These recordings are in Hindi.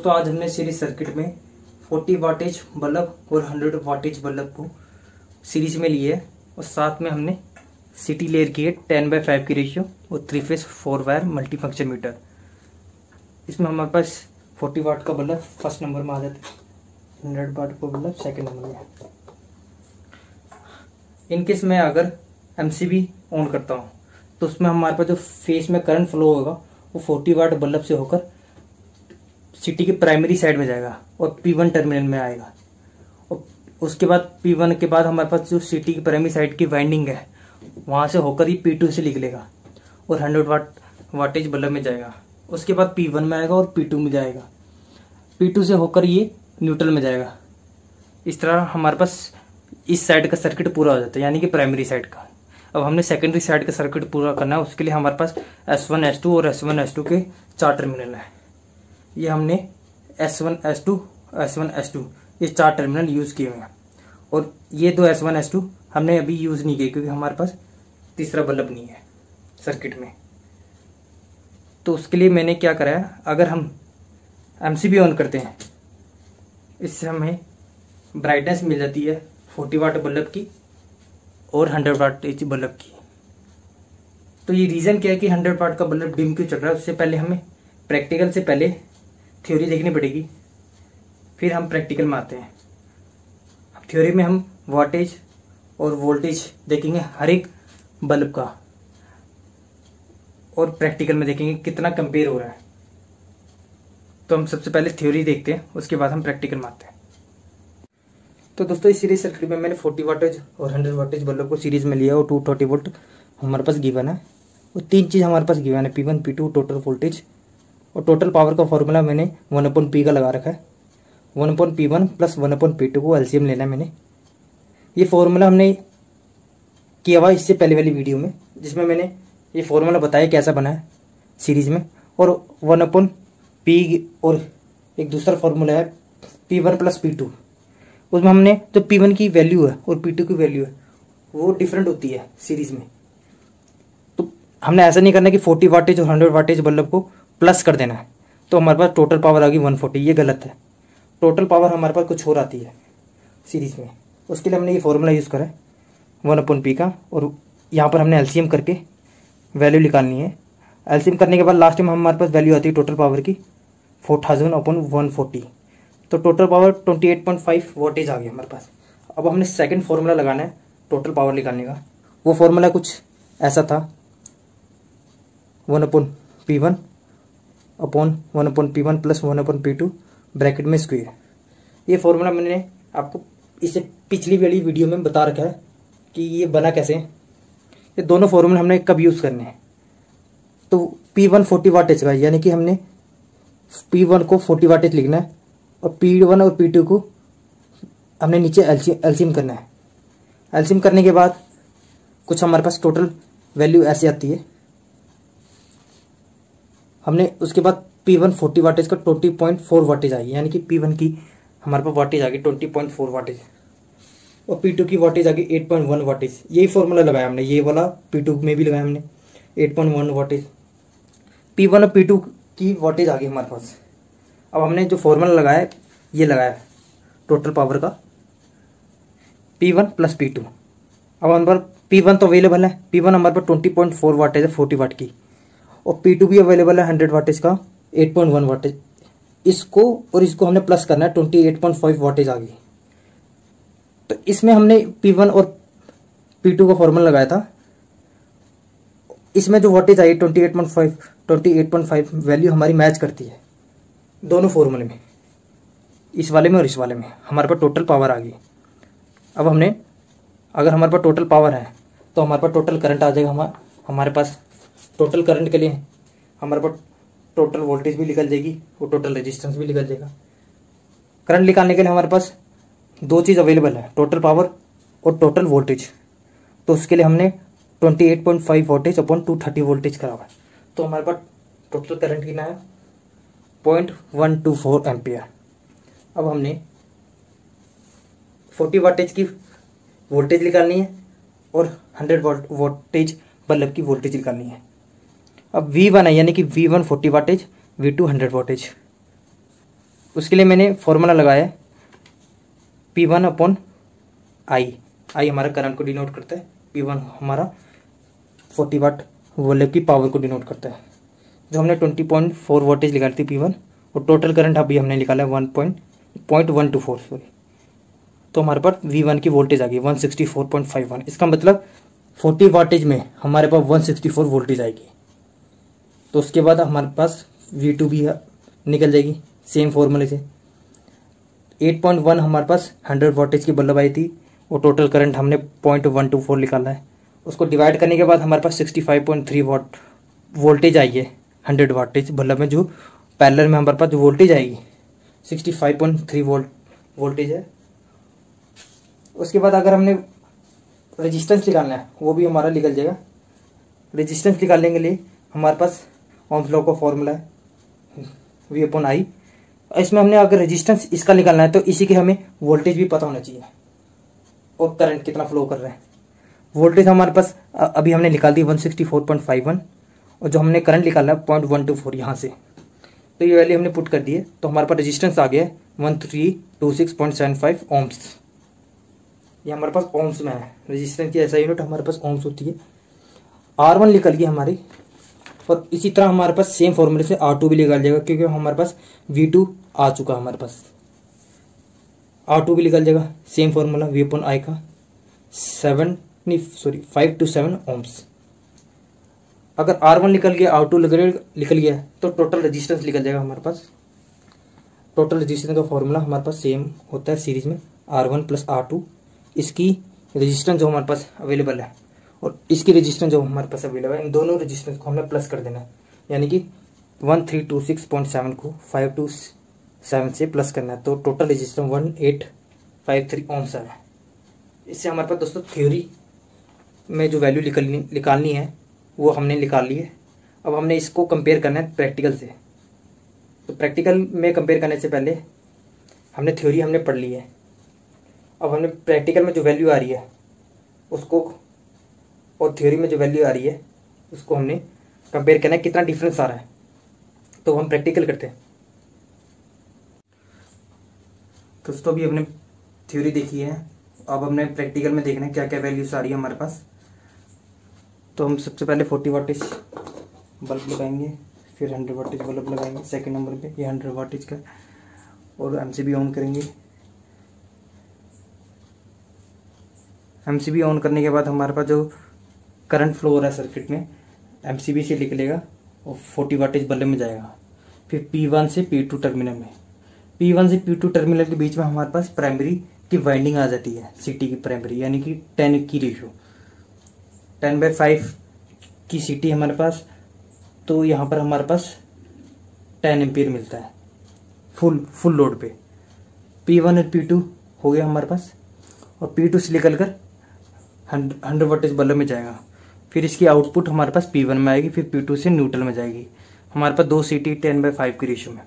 दोस्तों आज हमने सीरीज सर्किट में 40 वाटेज बल्ब और 100 वाटेज बल्ब को सीरीज में लिए है और साथ में हमने सिटी लेयर की है 10/5 की रेशियो और 3 phase 4 wire multi function meter. इसमें हमारे पास 40 वाट का बल्ब फर्स्ट नंबर में आ जाता है, 100 वाट का बल्ब सेकंड नंबर में। इनकेस मैं अगर MCB ऑन करता हूँ तो उसमें हमारे पास जो फेस में करंट फ्लो होगा वो 40 वाट बल्ब से होकर सिटी की प्राइमरी साइड में जाएगा और P1 टर्मिनल में आएगा। और उसके बाद P1 के बाद हमारे पास जो सिटी की प्राइमरी साइड की वाइंडिंग है वहाँ से होकर ही P2 से निकलेगा और 100 वाटेज बल्ब में जाएगा। उसके बाद P1 में आएगा और P2 में जाएगा, P2 से होकर ये न्यूट्रल में जाएगा। इस तरह हमारे पास इस साइड का सर्किट पूरा हो जाता है, यानी कि प्राइमरी साइड का। अब हमने सेकेंडरी साइड का सर्किट पूरा करना है, उसके लिए हमारे पास S1 S2 और S1 S2 के 4 टर्मिनल है। ये हमने S1 S2 S1 S2 ये 4 टर्मिनल यूज़ किए हुए हैं और ये दो S1 S2 हमने अभी यूज़ नहीं किए क्योंकि हमारे पास तीसरा बल्ब नहीं है सर्किट में। तो उसके लिए मैंने क्या करा है, अगर हम MCB ऑन करते हैं इससे हमें ब्राइटनेस मिल जाती है 40 वाट बल्ब की और 100 वाट बल्ब की। तो ये रीज़न क्या है कि 100 वाट का बल्ब डिम क्यों चल रहा है, उससे पहले हमें प्रैक्टिकल से पहले थ्योरी देखनी पड़ेगी, फिर हम प्रैक्टिकल में आते हैं। थ्योरी में हम वाटेज और वोल्टेज देखेंगे हर एक बल्ब का और प्रैक्टिकल में देखेंगे कितना कंपेयर हो रहा है। तो हम सबसे पहले थ्योरी देखते हैं, उसके बाद हम प्रैक्टिकल में आते हैं। तो दोस्तों इस सीरीज सर्किट में मैंने 40 वाटेज और 100 वाटेज बल्ब को सीरीज में लिया और 230 वोल्ट हमारे पास गिवन है और 3 चीज़ हमारे पास गिवन है, P1 P2 टोटल वोल्टेज। और टोटल पावर का फॉर्मूला मैंने 1/P का लगा रखा है, 1/P1 प्लस 1/P2 को LCM लेना है मैंने। ये फॉर्मूला हमने किया हुआ इससे पहले वाली वीडियो में, जिसमें मैंने ये फॉर्मूला बताया कैसा बना है सीरीज में। और 1/P और एक दूसरा फॉर्मूला है P1 प्लस P2, उसमें हमने जो P1 की वैल्यू है और P2 की वैल्यू है वो डिफरेंट होती है सीरीज में। तो हमने ऐसा नहीं करना कि 40 वाटेज और 100 वाटेज बल्ब को प्लस कर देना है तो हमारे पास टोटल पावर आ गई 140, ये गलत है। टोटल पावर हमारे पास कुछ और आती है सीरीज में। उसके लिए हमने ये फॉर्मूला यूज़ करा है 1/P का और यहाँ पर हमने LCM करके वैल्यू निकालनी है। LCM करने के बाद लास्ट में हमारे पास वैल्यू आती है टोटल पावर की 4000/140। तो टोटल पावर 28.5 वाटेज आ गई हमारे पास। अब हमने सेकंड फार्मूला लगाना है टोटल पावर निकालने का। वो फार्मूला कुछ ऐसा था 1/P1 upon 1/P1 plus 1/P2 bracket में स्क्वायर। ये फार्मूला मैंने आपको इससे पिछली वाली वीडियो में बता रखा है कि ये बना कैसे। ये दोनों फार्मूले हमने कब यूज़ करने हैं। तो P1 40 वाटेज का, यानी कि हमने P1 को 40 वाटेज लिखना है और P1 और P2 को हमने नीचे LCM करना है। LCM करने के बाद कुछ हमारे पास टोटल वैल्यू ऐसे आती है। हमने उसके बाद P1 40 वाटेज का 20.4 वाटेज आई, यानी कि P1 की हमारे पास वाटेज आ गई 20.4 वाटेज और P2 की वाटेज आ गई 8.1 वाटेज। यही फॉर्मूला लगाया हमने, ये वाला P2 में भी लगाया हमने 8.1 वाटेज। P1 और P2 की वाटेज आ गई हमारे पास। अब हमने जो फॉर्मूला लगाया ये लगाया टोटल पावर का P1 प्लस P2। अब हमारे पास P1 तो अवेलेबल है, P1 हमारे पास 20.4 वाटेज है 40 वाट की और P2 भी अवेलेबल है 100 वाटेज का 8.1 वाटेज। इसको और इसको हमने प्लस करना है 28.5 वाटेज आ गई। तो इसमें हमने P1 और P2 का फॉर्मूला लगाया था। इसमें जो वाटेज आई 28.5 वैल्यू हमारी मैच करती है दोनों फॉर्मूले में, इस वाले में और इस वाले में। हमारे पास टोटल पावर आ गई। अब हमने अगर हमारे पास टोटल पावर है तो हमारे पास टोटल करंट आ जाएगा। हमारे पास टोटल करंट के लिए हमारे पास टोटल वोल्टेज भी निकल जाएगी और टोटल रेजिस्टेंस भी निकल जाएगा। करंट निकालने के लिए हमारे पास दो चीज़ अवेलेबल है, टोटल पावर और टोटल वोल्टेज। तो उसके लिए हमने 28.5 वोल्टेज अपॉन 230 वोल्टेज करा हुआ है। तो हमारे पास टोटल करंट कितना है 0.124 एम्पियर। अब हमने 40 वाटेज की वोल्टेज निकालनी है और 100 वोल्टेज बल्ब की वोल्टेज निकालनी है। अब V1 है, यानी कि V1 40 वाटेज, V2 100 वाटेज। उसके लिए मैंने फॉर्मूला लगाया है P1 अपॉन आई। आई हमारा करंट को डिनोट करता है, P1 हमारा 40 वाट बल्ब की पावर को डिनोट करता है। जो हमने 20.4 वोल्टेज निकाली थी P1, और टोटल करंट अभी हमने निकाला है 1.124 सॉरी। तो हमारे पास V1 की वोल्टेज आ गई 164.51। इसका मतलब 40 वाटेज में हमारे पास 164 वोल्टेज आएगी। तो उसके बाद हमारे पास V2 भी निकल जाएगी सेम फॉर्मूले से। 8.1 हमारे पास 100 वाटेज की बल्ब आई थी, और टोटल करंट हमने 0.124 निकाला है। उसको डिवाइड करने के बाद हमारे पास 65.3 वाट वोल्टेज आई है 100 वाटेज बल्ब में। जो पैरेलल में हमारे पास जो वोल्टेज आएगी 65.3 वोल्टेज है। उसके बाद अगर हमने रेजिस्टेंस निकालना है वो भी हमारा निकल जाएगा। रेजिस्टेंस निकालने के लिए हमारे पास ओम्स लॉ का फॉर्मूला है V अपॉन आई। इसमें हमने अगर रेजिस्टेंस इसका निकालना है तो इसी के हमें वोल्टेज भी पता होना चाहिए और करंट कितना फ्लो कर रहा है। वोल्टेज हमारे पास अभी हमने निकाल दी 164.51, और जो हमने करंट निकाला है 0.124 यहाँ से, तो ये वैल्यू हमने पुट कर दी है। तो हमारे पास रेजिस्टेंस आ गया है 1326.75 ओम्स। ये हमारे पास ओम्स में है। रेजिस्टेंस की ऐसा यूनिट हमारे पास ओम्स होती है। R1 निकल गई हमारी, और इसी तरह हमारे पास सेम फॉर्मूले से R2 भी निकल जाएगा, क्योंकि हमारे पास V2 आ चुका है। हमारे पास R2 भी निकल जाएगा same formula V upon I का 5 to 7 ओम्स। अगर R1 निकल गया, R2 निकल गया, तो टोटल रेजिस्टेंस निकल जाएगा हमारे पास। टोटल रेजिस्टेंस का फॉर्मूला हमारे पास सेम होता है सीरीज में R1 प्लस R2। इसकी रेजिस्टेंस जो हमारे पास अवेलेबल है और इसकी रेजिस्टेंस जो हमारे पास अवेलेबल है, इन दोनों रेजिस्टेंस को हमने प्लस कर देना है। यानी कि 1326.7 को 527 से प्लस करना है, तो टोटल रेजिस्टेंस 1853 ओम्स है। इससे हमारे पास दोस्तों थ्योरी में जो वैल्यू निकालनी है वो हमने निकाल ली है। अब हमने इसको कंपेयर करना है प्रैक्टिकल से। तो प्रैक्टिकल में कंपेयर करने से पहले हमने थ्योरी हमने पढ़ ली है। अब हमने प्रैक्टिकल में जो वैल्यू आ रही है उसको, और थ्योरी में जो वैल्यू आ रही है उसको हमने कंपेयर करना है, कितना डिफरेंस आ रहा है। तो हम प्रैक्टिकल करते हैं। दोस्तों अभी हमने थ्योरी देखी है, अब हमने प्रैक्टिकल में देखना है क्या क्या वैल्यूज आ रही है हमारे पास। तो हम सबसे पहले 40 वाटेज बल्ब लगाएंगे, फिर 100 वाटेज बल्ब लगाएंगे सेकंड नंबर पे, ये 100 वाटेज का, और MCB ऑन करेंगे। MCB ऑन करने के बाद हमारे पास जो करंट फ्लो हो रहा है सर्किट में MCB से निकलेगा और 40 वाटेज बल्ब में जाएगा। फिर P1 से P2 टर्मिनल में, P1 से P2 टर्मिनल के बीच में हमारे पास प्राइमरी की वाइंडिंग आ जाती है, CT की प्राइमरी, यानी कि 10 की रेशियो 10/5 की CT हमारे पास। तो यहाँ पर हमारे पास 10 एम्पियर मिलता है फुल लोड पे। P1 और P2 हो गया हमारे पास, और P2 से निकल कर 100 वाटेज बल्ब में जाएगा। फिर इसकी आउटपुट हमारे पास P1 में आएगी, फिर P2 से न्यूट्रल में जाएगी। हमारे पास 2 CT 10/5 की रेशियो में।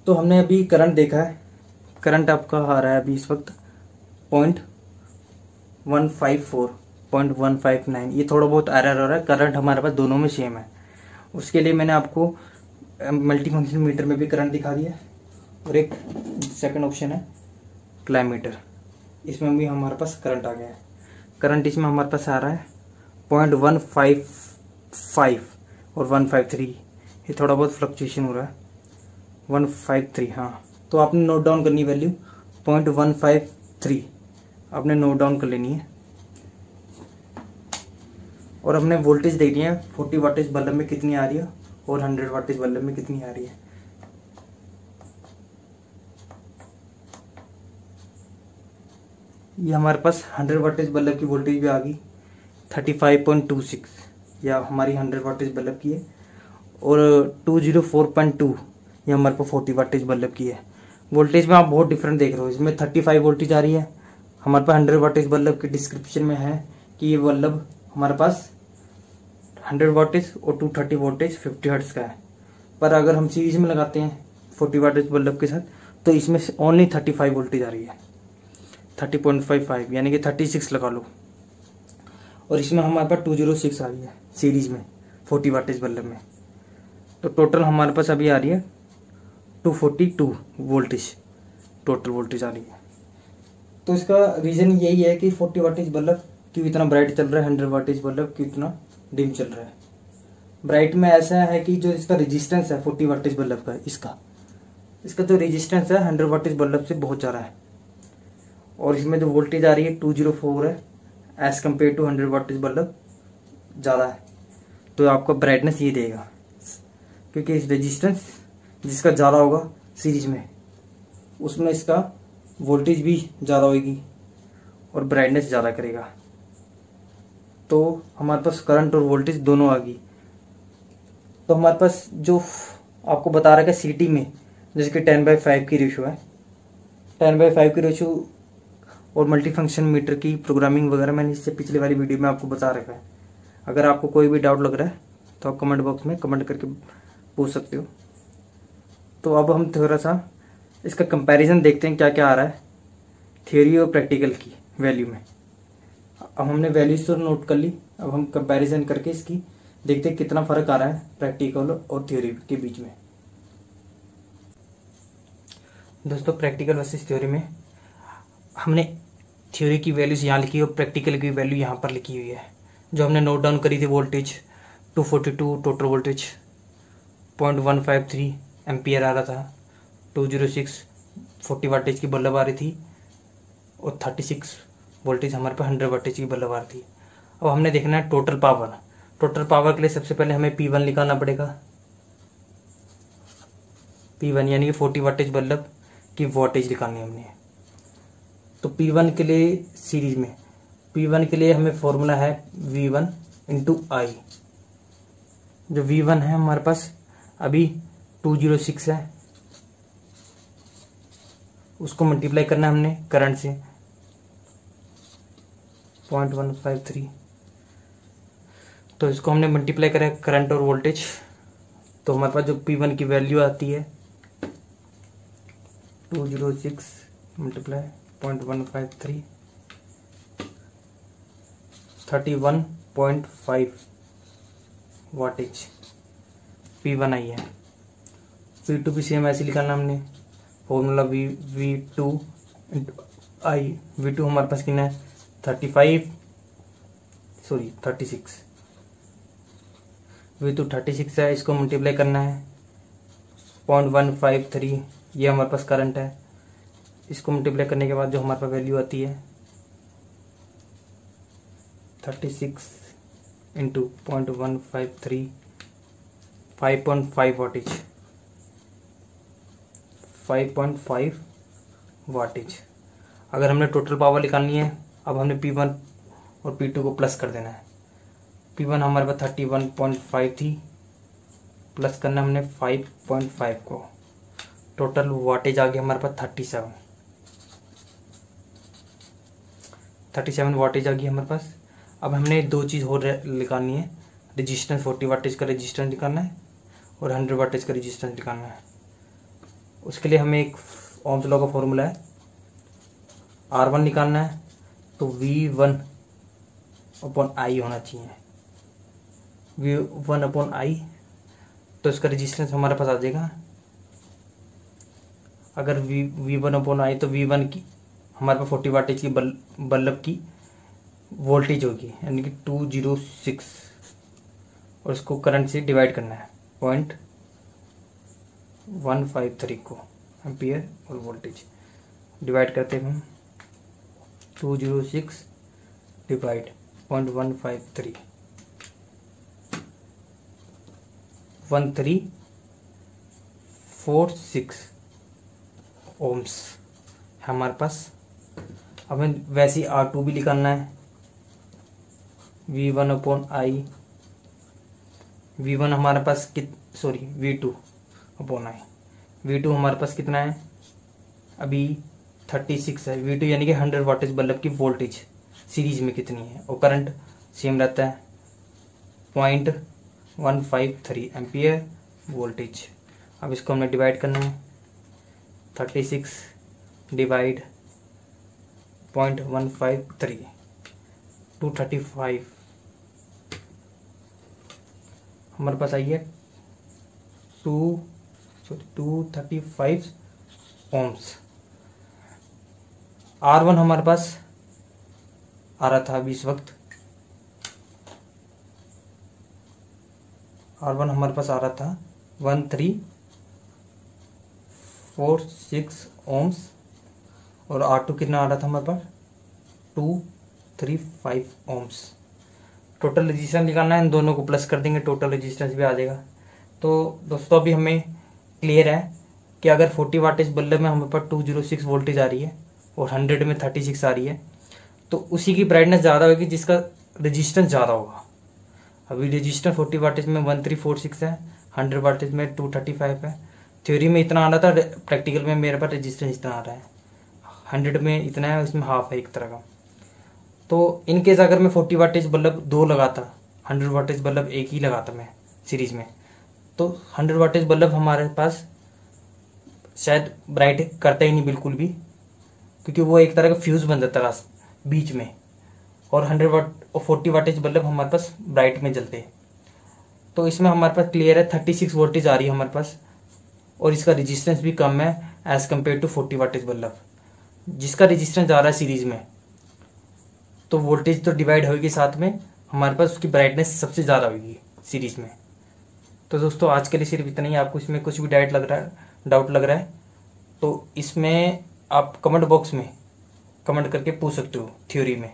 तो हमने अभी करंट देखा है, करंट आपका आ रहा है अभी इस वक्त 0.154.159। ये थोड़ा बहुत एरर हो रहा है, करंट हमारे पास दोनों में सेम है। उसके लिए मैंने आपको मल्टी फंक्शन मीटर में भी करंट दिखा दिया, और एक सेकंड ऑप्शन है क्लाइमीटर, इसमें भी हमारे पास करंट आ गया है। करंट इसमें हमारे पास आ रहा है 0.155 और 153। ये थोड़ा बहुत फ्लक्चुएशन हो रहा है 153। हाँ, तो आपने नोट डाउन करनी वैल्यू 0.153 आपने नोट डाउन कर लेनी है। और हमने वोल्टेज देखनी है 40 वाटेज बल्ब में कितनी आ रही है और 100 वाटेज बल्ब में कितनी आ रही है। ये हमारे पास 100 वाटेज बल्ब की वोल्टेज भी आ गई 35.26, या हमारी 100 वाटेज बल्ब की है, और 204.2 ये हमारे पास 40 वाटेज बल्ब की है। वोल्टेज में आप बहुत डिफरेंट देख रहे हो, इसमें 35 वोल्टेज आ रही है। हमारे पास 100 वाटेज बल्ब के डिस्क्रिप्शन में है कि ये बल्ब हमारे पास 100 वाटेज और 230 वोल्टेज 50 हर्ट्ज का है। पर अगर हम सीरीज में लगाते हैं 40 वाटेज बल्ब के साथ, तो इसमें ओनली 35 वोल्टेज आ रही है, 30.55 यानी कि 36 लगा लो। और इसमें हमारे पास 206 आ रही है सीरीज में 40 वाटेज बल्ब में। तो टोटल हमारे पास अभी आ रही है 242 वोल्टेज टोटल वोल्टेज आ रही है। तो इसका रीज़न यही है कि 40 वाटेज बल्ब क्यों इतना ब्राइट चल रहा है, 100 वाटेज बल्ब क्यों इतना डिम चल रहा है। ब्राइट में ऐसा है कि जो इसका रेजिस्टेंस है 40 वाटेज बल्ब का, इसका जो रेजिस्टेंस है 100 वाटेज बल्ब से बहुत ज़्यादा है, और इसमें जो वोल्टेज आ रही है 204 है as compare to 100 wattage bulb ज़्यादा है। तो आपका ब्राइटनेस ये देगा, क्योंकि इस रेजिस्टेंस जिसका ज़्यादा होगा सीरीज में, उसमें इसका वोल्टेज भी ज़्यादा होगी और ब्राइटनेस ज़्यादा करेगा। तो हमारे पास करंट और वोल्टेज दोनों आ गई। तो हमारे पास जो आपको बता रहा है सीटी में जैसे कि 10/5 की रेशो है, 10/5 की रेशो और मल्टी फंक्शन मीटर की प्रोग्रामिंग वगैरह मैंने इससे पिछले वाली वीडियो में आपको बता रखा है। अगर आपको कोई भी डाउट लग रहा है तो आप कमेंट बॉक्स में कमेंट करके पूछ सकते हो। तो अब हम थोड़ा सा इसका कंपैरिजन देखते हैं क्या क्या आ रहा है थ्योरी और प्रैक्टिकल की वैल्यू में। अब हमने वैल्यूज तो नोट कर ली, अब हम कंपैरिजन करके इसकी देखते हैं कितना फ़र्क आ रहा है प्रैक्टिकल और थ्योरी के बीच में। दोस्तों प्रैक्टिकल वर्सेस थ्योरी में हमने थ्योरी की वैल्यूज यहाँ लिखी और प्रैक्टिकल की वैल्यू यहाँ पर लिखी हुई है। जो हमने नोट डाउन करी थी वोल्टेज 242 टोटल वोल्टेज 0.153 एम्पियर आ रहा था, 206 40 वाटेज की बल्ब आ रही थी और 36 वोल्टेज हमारे पास 100 वाटेज की बल्ब आ रही थी। अब हमने देखना है टोटल पावर। टोटल पावर के लिए सबसे पहले हमें P1 निकालना पड़ेगा। P1 यानी कि 40 वाटेज बल्ब की वोल्टेज निकालनी है हमने। तो P1 के लिए सीरीज में P1 के लिए हमें फॉर्मूला है V1 इंटू I। जो V1 है हमारे पास अभी 206 है, उसको मल्टीप्लाई करना है हमने करंट से 0.153। तो इसको हमने मल्टीप्लाई करा करंट और वोल्टेज, तो हमारे पास जो P1 की वैल्यू आती है 206 मल्टीप्लाई 0.153 31.5 वाटेज P1 आई है। P2 भी सेम ऐसे निकालना हमने formula V2 into I। V2 हमारे पास कितना है 36। V2 36 है, इसको मल्टीप्लाई करना है 0.153, ये हमारे पास करंट है। इसको मल्टीप्लाई करने के बाद जो हमारे पास वैल्यू आती है 36 इंटू 0.153 5.5 वाटेज 5.5 वाटेज। अगर हमने टोटल पावर निकालनी है, अब हमने P1 और P2 को प्लस कर देना है। P1 हमारे पास 31.5 थी, प्लस करना हमने 5.5 को, टोटल वाटेज आ गया हमारे पास 37 वाटेज आ गई हमारे पास। अब हमने दो चीज़ और निकालनी है, रेजिस्टेंस 40 वाटेज का रेजिस्टेंस निकालना है और 100 वाटेज का रेजिस्टेंस निकालना है। उसके लिए हमें एक ओम्स लॉ का फॉर्मूला है, R1 निकालना है तो V1/I होना चाहिए, V1/I। तो इसका रेजिस्टेंस हमारे पास आ जाएगा, अगर V1/I तो V1 की हमारे पास 40 वाटेज की बल्ब की वोल्टेज होगी यानी कि 206, और इसको करंट से डिवाइड करना है 0.153 को एम्पियर और वोल्टेज डिवाइड करते हैं हम 206 डिवाइड 0.153 1346 ओम्स है हमारे पास। हमें वैसे ही R2 भी निकालना है, V1/I। V1 हमारे पास V2/I। V2 हमारे पास कितना है अभी 36 है। V2 यानी कि 100 वाटेज बल्ब की वोल्टेज सीरीज में कितनी है, और करंट सेम रहता है 0.153 एम्पियर वोल्टेज। अब इसको हमने डिवाइड करना है 36 डिवाइड 0.153 235 हमारे पास आई है 2 235 ohms। R1 हमारे पास आ रहा था अभी इस वक्त, R1 हमारे पास आ रहा था 1346 ohms, और R2 कितना आ रहा था हमारे पास 235 ohms। टोटल रेजिस्टेंस निकालना है, इन दोनों को प्लस कर देंगे, टोटल रेजिस्टेंस भी आ जाएगा। तो दोस्तों अभी हमें क्लियर है कि अगर 40 वाटेज बल्ब में हमारे पास 206 वोल्टेज आ रही है और 100 में 36 आ रही है, तो उसी की ब्राइटनेस ज़्यादा होगी जिसका रेजिस्टेंस ज़्यादा होगा। अभी रेजिस्टेंस 40 वाटेज में 1346 है, 100 वाटेज में 235 है। थ्योरी में इतना आ रहा था, प्रैक्टिकल में मेरे पास रेजिस्टेंस इतना आ रहा है, 100 में इतना है, उसमें हाफ है एक तरह का। तो इन केस अगर मैं 40 वाटेज बल्ब 2 लगाता, 100 वाटेज बल्ब एक ही लगाता मैं सीरीज में, तो 100 वाटेज बल्ब हमारे पास शायद ब्राइट करता ही नहीं बिल्कुल भी, क्योंकि वो एक तरह का फ्यूज बन जाता है बीच में, और 100 वाट और 40 वाटेज बल्ब हमारे पास ब्राइट में जलते हैं। तो इसमें हमारे पास क्लियर है 36 वोल्टेज आ रही है हमारे पास, और इसका रेजिस्टेंस भी कम है as compare to 40 wattage bulb. जिसका रेजिस्टेंस ज़्यादा है सीरीज में, तो वोल्टेज तो डिवाइड होगी, साथ में हमारे पास उसकी ब्राइटनेस सबसे ज़्यादा होगी सीरीज में। तो दोस्तों आज के लिए सिर्फ इतना ही। आपको इसमें कुछ भी डाउट लग रहा है तो इसमें आप कमेंट बॉक्स में कमेंट करके पूछ सकते हो। थ्योरी में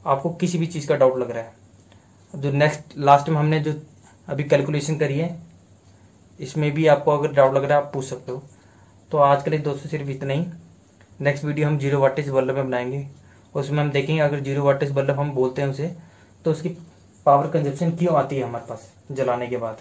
आपको किसी भी चीज़ का डाउट लग रहा है, जो नेक्स्ट लास्ट में हमने जो अभी कैलकुलेशन करी है, इसमें भी आपको अगर डाउट लग रहा है आप पूछ सकते हो। तो आज के लिए दोस्तों सिर्फ इतना ही। नेक्स्ट वीडियो हम 0 वाटेज बल्ब में बनाएंगे, उसमें हम देखेंगे अगर 0 वाटेज बल्ब हम बोलते हैं उसे, तो उसकी पावर कंजप्शन क्यों आती है हमारे पास जलाने के बाद।